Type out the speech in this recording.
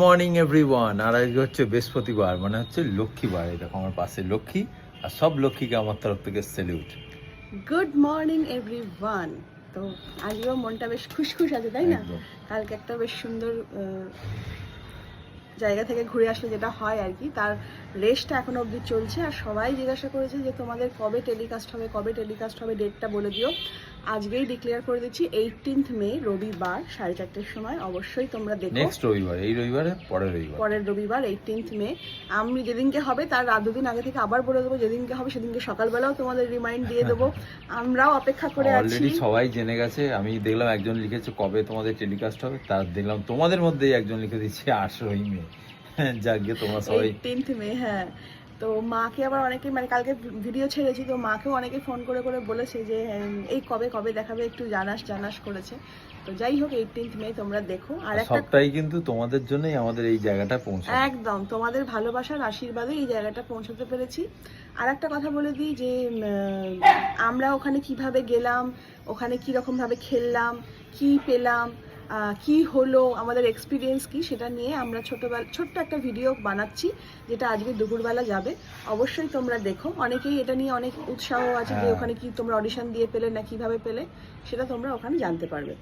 Morning everyone. আর আজকে হচ্ছে বৃহস্পতিবার, মানে হচ্ছে লক্ষ্মীবার। এই দেখো আমার পাশে লক্ষ্মী, আর সব লক্ষ্মীকে আমার তরফ থেকে স্যালিউট। Good morning everyone. তো আজকেও মনটা বেশ খুশখুশ আছে, তাই না? একদম। কালকে একটা বেশ সুন্দর জায়গা থেকে ঘুরে আসলে যেটা হয় আর কি, তার রেস্টটা এখনো অবধি চলছে। আর সবাই জিজ্ঞাসা করেছে যে তোমাদের কবে টেলিকাস্ট হবে, ডেটটা বলে দিও। আজকেই ডিক্লেয়ার করে দিচ্ছি, 18th মে রবিবার 4:30টার সময়। অবশ্যই তোমরা দেখো। নেক্সট রবিবার, এই রবিবারে পরের রবিবার 18th মে। আমি যেদিনকে হবে তার রাত দুদিন আগে থেকে আবার বলে দেবো, যেদিনকে হবে সেদিনকে সকালবেলাও তোমাদের রিমাইন্ড দিয়ে দেবো। আমরাও অপেক্ষা করে আছি। অলরেডি সবাই জেনে গেছে। আমি দেখলাম একজন লিখেছে কবে তোমাদের টেলিকাস্ট হবে, তার দেখলাম তোমাদের মধ্যেই একজন লিখে দিচ্ছে 8ই মে। যাকে তোমরা সবাই 18th মে। হ্যাঁ, তো মাকে আবার অনেকে, মানে কালকে ভিডিও ছেড়েছি, তো মাকেও অনেকে ফোন করে বলেছে যে এই কবে দেখাবে, একটু জানাস করেছে। তো যাই হোক, 18th মে তোমরা দেখো। আর একটা সবটাই কিন্তু তোমাদের জন্যই আমাদের এই জায়গাটা পৌঁছায়। একদম তোমাদের ভালোবাসার আশীর্বাদে এই জায়গাটা পৌঁছাতে পেরেছি। আর একটা কথা বলে দিই যে আমরা ওখানে কিভাবে গেলাম, ওখানে কীরকম ভাবে খেললাম, কি পেলাম, কি হলো, আমাদের এক্সপিরিয়েন্স কি, সেটা নিয়ে আমরা ছোট্ট একটা ভিডিও বানাচ্ছি, যেটা আজকে দুপুরবেলা যাবে। অবশ্যই তোমরা দেখো। অনেকেই এটা নিয়ে অনেক উৎসাহ আছে যে ওখানে কি তোমরা অডিশন দিয়ে পেলে না কিভাবে পেলে, সেটা তোমরা ওখানে জানতে পারবে।